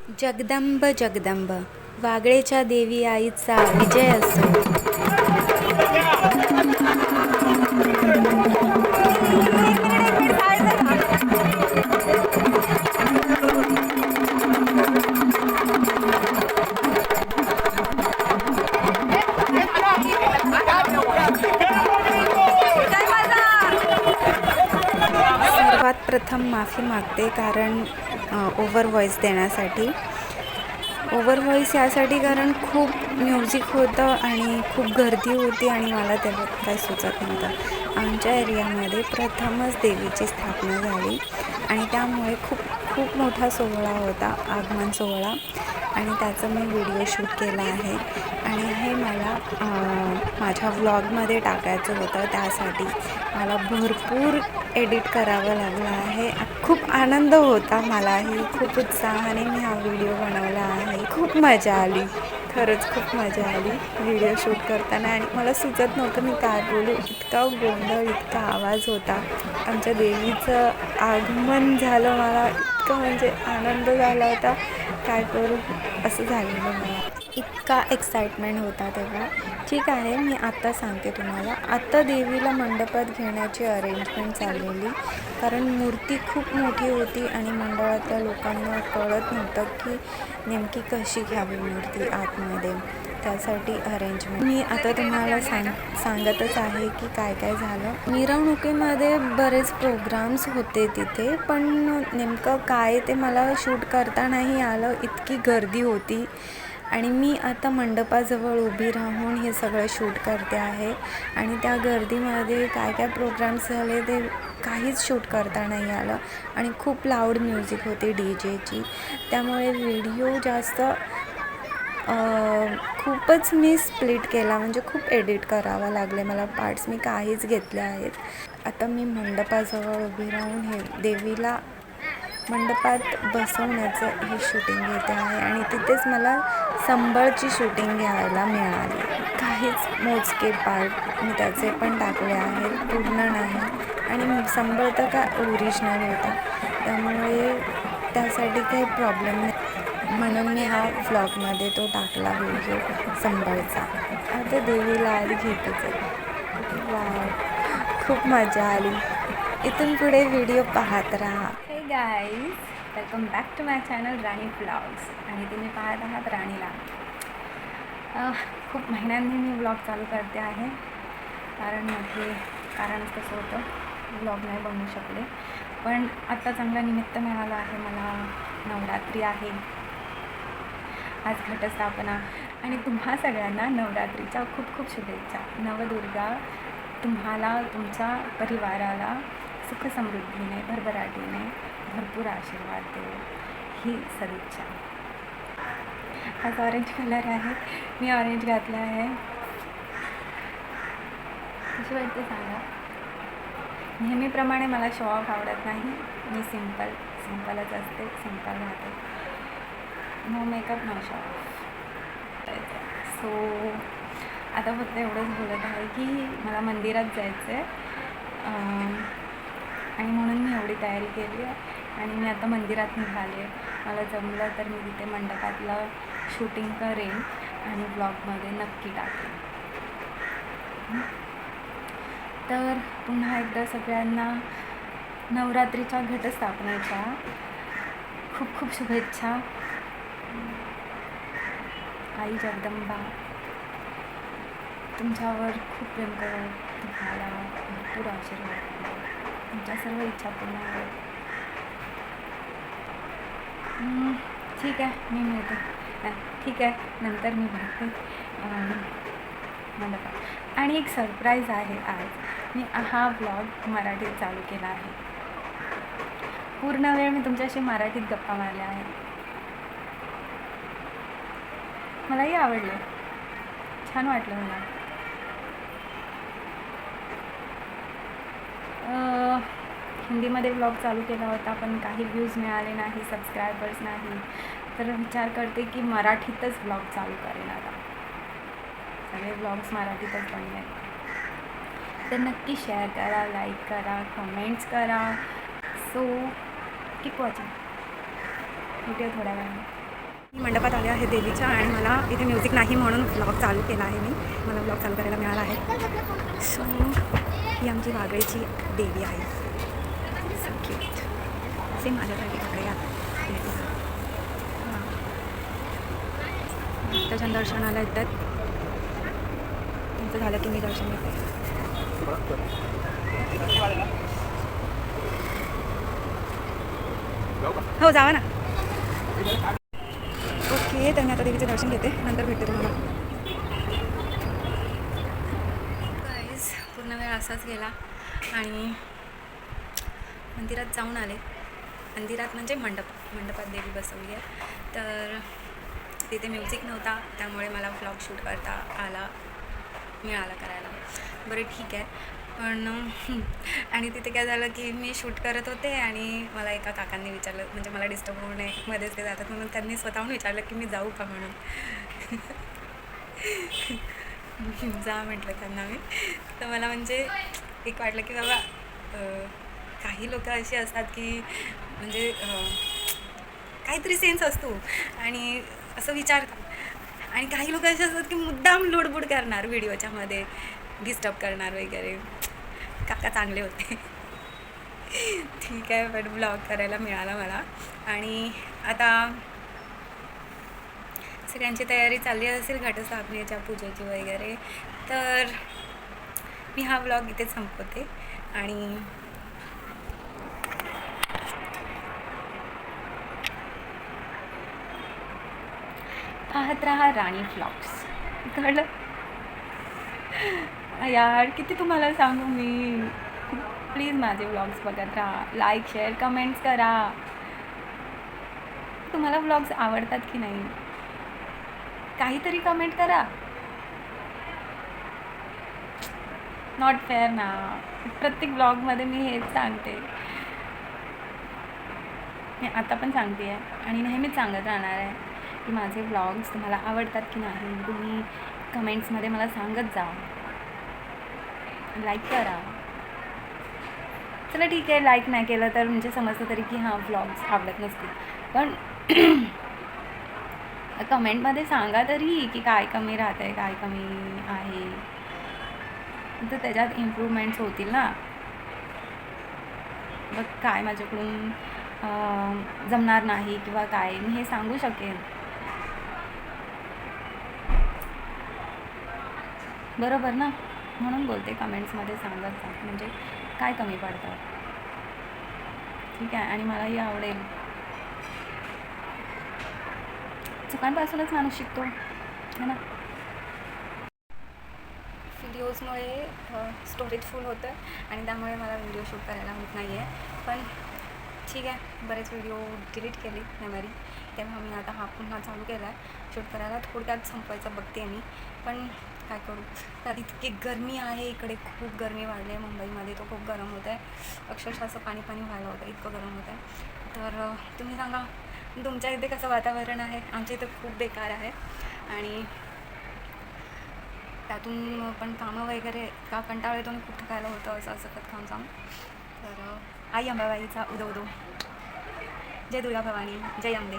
जगदंब जगदंब वागळेच्या देवी आईचा विजय असो. सर्वात प्रथम माफी मागते कारण ओव्हर व्हॉइस देण्यासाठी. ओव्हर व्हॉइस यासाठी कारण खूप म्युझिक होतं आणि खूप गर्दी होती आणि मला त्याच्यात काही सुचत नव्हतं. आमच्या एरियामध्ये प्रथमच देवीची स्थापना झाली आणि त्यामुळे खूप मोठा सोहळा होता, आगमन सोहळा, आणि त्याचं मी व्हिडिओ शूट केला आहे आणि हे मला माझ्या व्लॉगमध्ये टाकायचं होतं. त्यासाठी मला भरपूर एडिट करावं लागलं आहे. खूप आनंद होता मलाही, खूप उत्साहाने मी हा व्हिडिओ बनवला आहे. खूप मजा आली, खरंच खूप मजा आली व्हिडिओ शूट करताना आणि मला सुचत नव्हतं मी काय बोलू. इतका गोंधळ, इतका आवाज होता. आमच्या देवीचं आगमन झालं, मला इतकं म्हणजे आनंद झाला होता, काय करू असं झालेलं मला. इतका एक्साइटमेंट होता तेव्हा. ठीक आहे, मी आत्ता सांगते तुम्हाला. आत्ता देवीला मंडपात घेण्याची अरेंजमेंट चाललेली, कारण मूर्ती खूप मोठी होती आणि मंडळातल्या लोकांना कळत नव्हतं की नेमकी कशी घ्यावी मूर्ती आतमध्ये. त्यासाठी अरेंजमेंट मी आता तुम्हाला सांगतच आहे की काय काय झालं. मिरवणुकीमध्ये बरेच प्रोग्राम्स होते तिथे, पण नेमकं काय ते मला शूट करता नाही आलं, इतकी गर्दी होती आणि मी आता मंडपाजवळ उभी राहून हे सगळं शूट करते आहे आणि त्या गर्दीमध्ये काय काय प्रोग्राम्स झाले ते काहीच शूट करता नाही आलं आणि खूप लाऊड म्युझिक होती DJची. त्यामुळे व्हिडिओ जास्त खूपच मी स्प्लिट केला, म्हणजे खूप एडिट करावं लागले मला पार्ट्स, मी काहीच घेतले आहेत. आता मी मंडपाजवळ उभी राहून हे देवीला मंडपात बसवण्याचं हे शूटिंग घेते आहे आणि तिथेच मला संबळची शूटिंग घ्यायला मिळाली. काहीच मोजके पार्ट मी त्याचे पण टाकले आहेत, पूर्ण नाही. आणि संबळ तर काय ओरिजिनल होता, त्यामुळे त्यासाठी काही प्रॉब्लेम नाही, म्हणून मी हा व्लॉगमध्ये तो टाकला व्हिडिओ संबळचा. आता देवीला आली घेतच आहे. वाव, खूप मजा आली. इथून पुढे व्हिडिओ पाहत राहा. हे guys, welcome back to my channel Rani vlogs, आणि तुम्ही पाहत आहात राणीला. खूप महिन्यांनी मी व्लॉग चालू करते आहे, कारण कसं होतं, व्लॉग नाही बनवू शकले. पण आत्ता चांगला निमित्त मिळालं आहे मला. नवरात्री आहे आज, घटस्थापना, आणि तुम्हा सगळ्यांना नवरात्रीच्या खूप खूप शुभेच्छा. नवदुर्गा तुम्हाला, तुमच्या परिवाराला सुख समृद्धीने, भरभराटीने भरपूर आशीर्वाद देऊ, ही सदिच्छा. आज ऑरेंज कलर आहे, मी ऑरेंज घातला आहे. कशी वाटते सांगा. नेहमीप्रमाणे मला शो ऑफ आवडत नाही, मी सिम्पलच असते, सिम्पल राहते. No makeup, no show off. So आता फक्त एवढंच बोलत आहे की मला मंदिरात जायचं आहे आणि म्हणून मी एवढी तयारी केली आहे आणि मी आता मंदिरात निघाले. मला जमलं तर मी तिथे मंडपातलं शूटिंग करेन आणि ब्लॉगमध्ये नक्की टाकेन. तर पुन्हा एकदा सगळ्यांना नवरात्रीच्या घटस्थापनेच्या खूप खूप शुभेच्छा. आई जगदंबा तुमच्यावर खूप प्रेम करत, तुम्हाला भरपूर आशीर्वाद करेल, तुमच्या सर्व इच्छा पूर्ण होईल. ठीक आहे, मी मिळते. ठीक आहे, नंतर मी भेटते मंडपात. आणि एक सरप्राईज आहे आज. मी हा व्लॉग मराठीत चालू केला आहे. पूर्ण वेळ मी तुमच्याशी मराठीत गप्पा मारल्या आहेत. मलाही आवडलं, छान वाटलं मला. हिंदीमध्ये व्लॉग चालू केला होता पण काही व्ह्यूज मिळाले नाही, सबस्क्रायबर्स नाही, तर विचार करते की मराठीतच व्लॉग चालू करेन आता. सगळे व्लॉग्स मराठीतच बनले. तर नक्की शेअर करा, लाईक करा, कमेंट्स करा. So keep watching. भेटूया थोड्या वेळाने. मी मंडपात आले आहे देवीच्या आणि मला इथे म्युझिक नाही म्हणून व्लॉग चालू केला आहे मला व्लॉग चालू करायला मिळाला आहे. सो ही आमची वागळीची देवी आहे. So cute. सेम माझ्यासाठी कपडे त्याच्या दर्शनाला येतात. तुमचं झालं की मी दर्शन घेते. हो जावा ना. ओके तर मी आता देवीचे दर्शन घेते, नंतर भेटते तुम्हाला. गाईज पूर्ण वेळ असाच गेला आणि मंदिरात जाऊन आले. मंदिरात म्हणजे मंडपात देवी बसवली आहे. तर तिथे म्युझिक नव्हता त्यामुळे मला व्लॉग शूट करता मिळाला करायला. बरं ठीक आहे. पण आणि तिथे काय झालं की मी शूट करत होते आणि मला एका काकांनी विचारलं, म्हणजे मला डिस्टर्ब होऊ नये, मध्येच ते जातात म्हणून त्यांनी स्वतःहून विचारलं की मी जाऊ का म्हणून. जा म्हटलं त्यांना मी. तर मला म्हणजे एक वाटलं की बाबा काही लोक अशी असतात की म्हणजे काहीतरी सेन्स असतो आणि असं विचारतात, आणि काही लोक असे असतात की मुद्दाम लुडबुड करणार, व्हिडिओच्या मध्ये डिस्टर्ब करणार वगैरे. काका चांगले होते. ठीक आहे. पण ब्लॉग करायला मिळाला मला. आणि आता सगळ्यांची तयारी चालली असेल घटस्थापनेच्या पूजेची वगैरे. तर मी हा ब्लॉग इथे संपवते आणि पाहत राहा राणी व्लॉग्स. कळलं यार, किती तुम्हाला सांगू मी. प्लीज माझे व्लॉग्स बघत राहा, लाईक शेअर कमेंट्स करा. तुम्हाला व्लॉग्स आवडतात की नाही काहीतरी कमेंट करा. नॉट फेअर ना. प्रत्येक ब्लॉगमध्ये मी हेच सांगते. मी आता पण सांगते आहे आणि नेहमीच सांगत राहणार आहे की माझे व्लॉग्स तुम्हाला आवडतात की नाही. तुम्ही कमेंट्समध्ये मला सांगत जा. लाईक करा. चला ठीक आहे, लाईक नाही केलं तर म्हणजे समजतं तरी की हां व्लॉग्स आवडत नसतील. पण कमेंटमध्ये सांगा तरी की काय कमी राहतं आहे, काय कमी आहे, तर त्याच्यात इम्प्रूव्हमेंट्स होतील ना. बघ काय माझ्याकडून जमणार नाही किंवा काय, मी हे सांगू शकेन. बरोबर ना. म्हणून बोलते कमेंट्समध्ये सांगत जा, म्हणजे काय कमी पडतं. ठीक आहे. आणि मलाही आवडेल. चुकांपासूनच माणूस शिकतो है ना. व्हिडिओजमुळे स्टोरेज फुल होतं आणि त्यामुळे मला व्हिडिओ शूट करायला होत नाही आहे. पण ठीक आहे, बरेच व्हिडिओ डिलीट केले मेमरी, तेव्हा मी आता हा पुन्हा चालू केला आहे शूट करायला. थोडक्यात संपवायचं बघते मी, पण काय करू. तर इतकी गरमी आहे इकडे, खूप गरमी वाढली आहे मुंबईमध्ये. तो खूप गरम होत आहे, अक्षरशः असं पाणी व्हायला होतं, इतकं गरम होतं आहे. तर तुम्ही सांगा तुमच्या इथे कसं वातावरण आहे. आमच्या इथं खूप बेकार आहे आणि त्यातून पण कामं वगैरे का कंटाळा येतो आणि खूप थकायला होतं असं सतत काम सांग. तर आई अंबाबाईचा उदो उदो, जय दुर्गा भवानी, जय अंबे.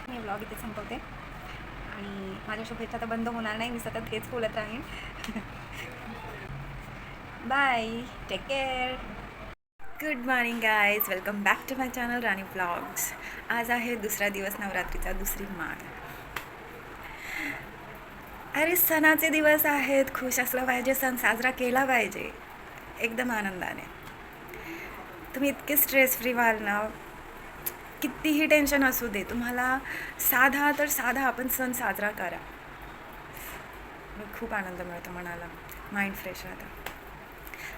मी ब्लॉग इथे संपवते आणि माझ्या शुभेच्छा तर बंद होणार नाही, मी सतत हेच बोलत राहीन. Bye, take care. Good morning guys, welcome back to my channel Rani vlogs. आज आहे दुसरा दिवस नवरात्रीचा, दुसरी माळ. अरे सणाचे दिवस आहेत, खुश असलं पाहिजे, सण साजरा केला पाहिजे एकदम आनंदाने. तुम्ही इतके स्ट्रेस फ्री व्हाल ना, कितीही टेन्शन असू दे, तुम्हाला साधा तर साधा आपण सण साजरा करा. खूप आनंद मिळतो मनाला, माइंड फ्रेश राहतं.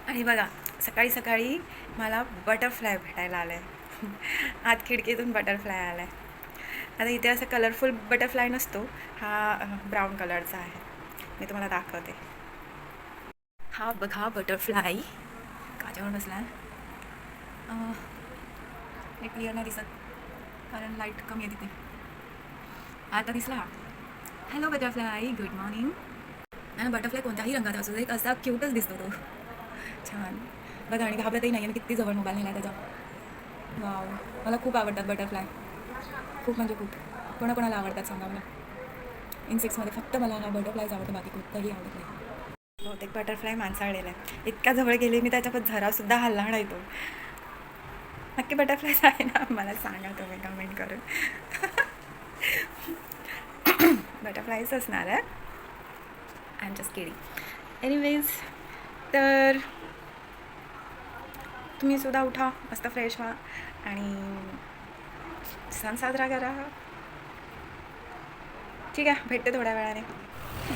आणि बघा सकाळी सकाळी मला बटरफ्लाय भेटायला आला आहे. आत खिडकीतून बटरफ्लाय आला आहे. आता इथे असं कलरफुल बटरफ्लाय नसतो, हा ब्राऊन कलरचा आहे. मी तुम्हाला दाखवते. हा बघा बटरफ्लाय काच्यावर बसला आहे. हे क्लिअर नाही दिसत कारण लाईट कमी आहे तिथे. आता दिसला. Hello butterfly, good morning. आणि बटरफ्लाय कोणत्याही रंगात असू दे, असा क्यूटच दिसतो तो. छान बघा. आणि घाबरतही नाही आहे. मी किती जवळ मोबाईल नेला त्याचा. वाव, मला खूप आवडतात बटरफ्लाय. खूप म्हणजे खूप. कोणाकोणाला आवडतात सांगा मला. इन्सेक्ट्समध्ये फक्त मला ना बटरफ्लायज आवडतं, बाकी कुठंही आवडत नाही. बहुतेक बटरफ्लाय माणसाळलेला आहे. इतक्या जवळ गेले मी त्याच्यात झरासुद्धा हल्ला नाही तो. नक्की बटरफ्लायज आहे ना, मला सांगा तुम्ही कमेंट करून. बटरफ्लायच असणार आहे. I am just kidding. Anyways, तर तुम्ही सुद्धा उठा, मस्त फ्रेश व्हा आणि सण साजरा करा. ठीक आहे, भेटते थोड्या वेळाने.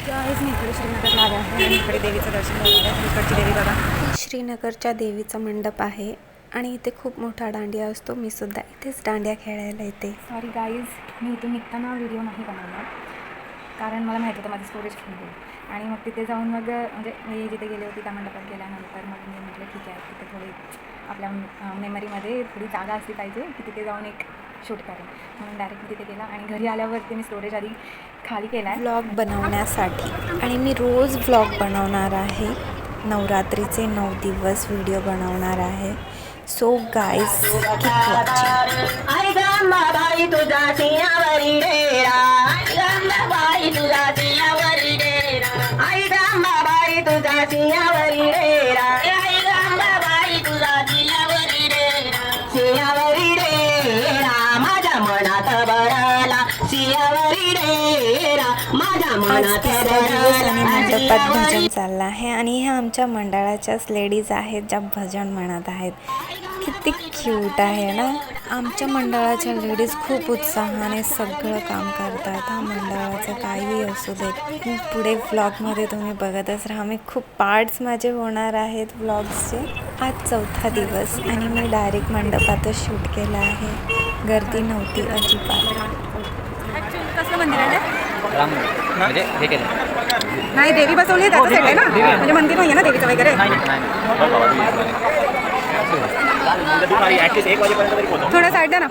गाईज मी इकडे श्रीनगरला आले आहे आणि इकडे देवीचं दर्शन घेतलं आहे. इकडची देवी बघा. श्रीनगरच्या देवीचा मंडप आहे आणि इथे खूप मोठा दांडिया असतो. मी सुद्धा इथेच दांडिया खेळायला येते. सॉरी गाईज, मी इथून निघताना व्हिडिओ नाही बनवला कारण मला माहिती होतं माझं स्टोरेज फुल होईल. आणि मग तिथे जाऊन मग म्हणजे मी जिथे गेले होते त्या मंडपात गेल्यानंतर मग मी म्हटलं ठीक आहे, तिथे थोडी आपल्या मेमरीमध्ये थोडी जागा असली पाहिजे की तिथे जाऊन एक शूट करेन. म्हणून डायरेक्ट मी तिथे गेला आणि घरी आल्यावरती मी स्टोरेज आधी खाली केला आहे व्लॉग बनवण्यासाठी. आणि मी रोज व्लॉग बनवणार आहे. नवरात्रीचे 9 दिवस व्हिडिओ बनवणार आहे. So guys keep watching. आई गंगाबाई तुझा सिंहावरी डेरा, आई गंगाबाई तुझा सिंहावरी डेरा, आई गंगाबाई तुझा सिंहावरी डेरा, आई गंगाबाई तुझा सिंहावरी डेरा, सिंहावरी डेरा माझ्या मनात बरला, सिंहावरी डेरा माझ्या मनात आणि मंडपात भजन बरला. चाललं आहे आणि ह्या आमच्या मंडळाच्याच लेडीज आहेत ज्या भजन म्हणत आहेत. किती क्यूट आहे ना. आमच्या मंडळाच्या लेडीज खूप उत्साहाने सगळं काम करतात. हा मंडळाचं काही असू देत. पुढे व्लॉगमध्ये तुम्ही बघतच राहा. मी खूप पार्ट्स माझे होणार आहेत व्लॉग्सचे. आज 4था दिवस आणि मी डायरेक्ट मंडपातच शूट केलं आहे. गर्दी नव्हती अजिबात. कसलं मंदिर आहे? म्हणजे हे केलं नाही, देवी बसवली आहे त्याचं सेट आहे ना, म्हणजे मंदिर नाही आहे ना देवीचं वगैरे. थोडं साईड द्या ना.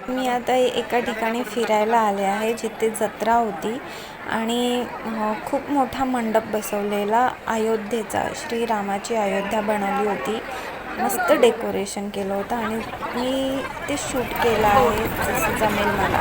मी आता एका ठिकाणी फिरायला आले आहे जिथे जत्रा होती आणि खूप मोठा मंडप बसवलेला अयोध्येचा. श्रीरामाची अयोध्या बनवली होती. मस्त डेकोरेशन केलं होतं आणि मी ते शूट केलं आहे जसं जमेल मला.